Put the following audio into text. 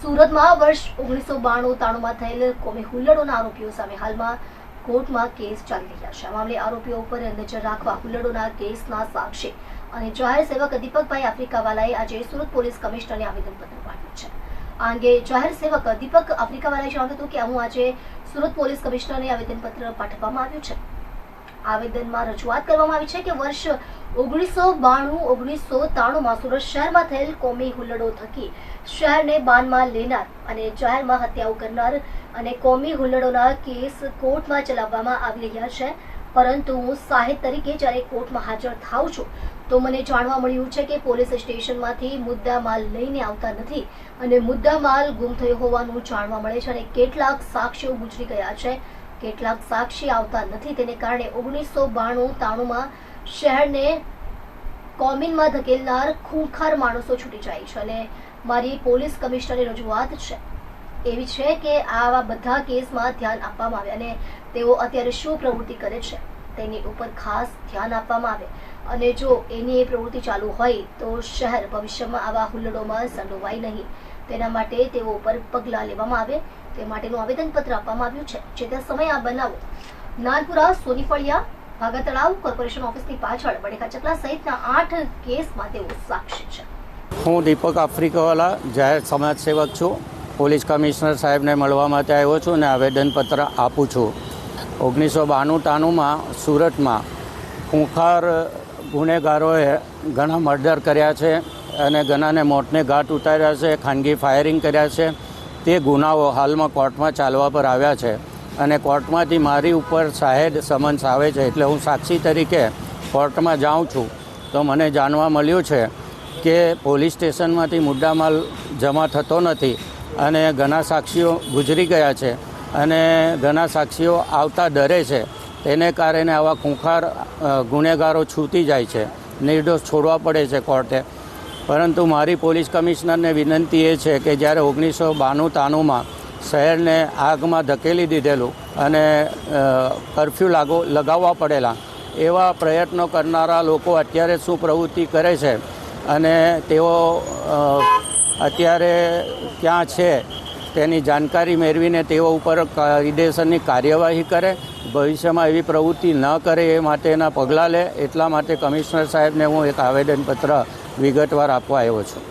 સુરતમાં વર્ષ 1992-93માં થયેલ કોમી હુલ્લડોના આરોપીઓ સામે હાલમાં કોર્ટમાં કેસ ચાલી રહ્યા છે. આ મામલે આરોપીઓ ઉપર નજર રાખવા હુલ્લડોના કેસના સાક્ષી અને જાહેર સેવક દીપકભાઈ આફ્રિકાવાલાએ આજે સુરત પોલીસ કમિશનરને આવેદનપત્ર પાઠવ્યું છે. આ અંગે જાહેર સેવક દીપક આફ્રિકાવાલાએ જણાવ્યું હતું કે હું આજે સુરત પોલીસ કમિશનરને આવેદનપત્ર પાઠવવામાં આવ્યું છે. આવેદનમાં રજૂઆત કરવામાં આવી છે કે વર્ષ 1992-1993માં સુરત શહેરમાં થયેલ કોમી હુલ્લડો થકી શહેરને બાનમાં લેનાર અને જાહેરમાં હત્યાઓ કરનાર અને કોમી હુલ્લડોના કેસ કોર્ટમાં ચલાવવામાં આવી રહ્યા છે. પરંતુ હું સાહેબ તરીકે જ્યારે કોર્ટમાં હાજર થાઉં છું તો મને જાણવા મળ્યું છે કે પોલીસ સ્ટેશનમાંથી મુદ્દામાલ લઈને આવતા નથી અને મુદ્દામાલ ગુમ થયો હોવાનું જાણવા મળે છે અને કેટલાક સાક્ષીઓ ગુજરી ગયા છે, કેટલાક સાક્ષી આવતા નથી. તેને કારણે 1992-93માં શહેરને કોમિનમાં ધકેલનાર ખૂંખાર માણસો છૂટી જાય છે અને મારી પોલીસ કમિશનરની રજૂઆત છે એવી છે કે આવા બધા કેસમાં ધ્યાન આપવામાં આવે અને તેઓ અત્યારે શું પ્રવૃત્તિ કરે છે તેની ઉપર ખાસ ધ્યાન આપવામાં આવે અને જો એની એ પ્રવૃત્તિ ચાલુ હોય તો શહેર ભવિષ્યમાં આવા હુલ્લડોમાં સંડોવાય નહીં. તેના માટે તેઓ ઉપર પગલાં લેવામાં આવે તે માટેનું આવેદનપત્ર આપવામાં આવ્યું છે. જે તે સમયે આ બનાવો નાનપુરા, સોનીફળિયા, ભાગા તળાવ, કોર્પોરેશન ઓફિસની પાછળ બડેકા ચકલા સહિતના 8 કેસમાં તેઓ સાક્ષી છે. હું દીપક આફ્રિકાવાલા જાહેર સમાજ સેવક છું. પોલીસ કમિશનર સાહેબને મળવા માટે આવ્યો છું અને આવેદનપત્ર આપું છું. 1992-93માં સુરતમાં ખૂંખાર ગુનેગારોએ ઘણા મર્ડર કર્યા છે અને ઘણાને મોતને ઘાટ ઉતાર્યા છે, ખાનગી ફાયરિંગ કર્યા છે. તે ગુનાઓ હાલમાં કોર્ટમાં ચાલવા પર આવ્યા છે અને કોર્ટમાંથી મારી ઉપર સાહેબ સમન્સ આવે છે એટલે હું સાક્ષી તરીકે કોર્ટમાં જાઉં છું. તો મને જાણવા મળ્યું છે કે પોલીસ સ્ટેશનમાંથી મુદ્દામાલ જમા થતો નથી અને ઘણા સાક્ષીઓ ગુજરી ગયા છે અને ઘણા સાક્ષીઓ આવતા ડરે છે. તેને કારણે આવા ખૂંખાર ગુનેગારો છૂટી જાય છે, નિર્દોષ છોડવા પડે છે કોર્ટે. પરંતુ મારી પોલીસ કમિશનરને વિનંતી એ છે કે જ્યારે 1992-93માં શહેરને આગમાં ધકેલી દીધેલું અને કર્ફ્યુ લગાવવા પડેલા એવા પ્રયત્નો કરનારા લોકો અત્યારે શું પ્રવૃત્તિ કરે છે અને તેઓ અત્યારે ક્યાં છે તેની જાણકારી મેળવીને તેઓ ઉપર કાયદેસરની કાર્યવાહી કરે, ભવિષ્યમાં એવી પ્રવૃત્તિ ન કરે એ માટેના પગલાં લે. એટલા માટે કમિશનર સાહેબને હું એક આવેદનપત્ર વિગતવાર આપવા આવ્યો છું.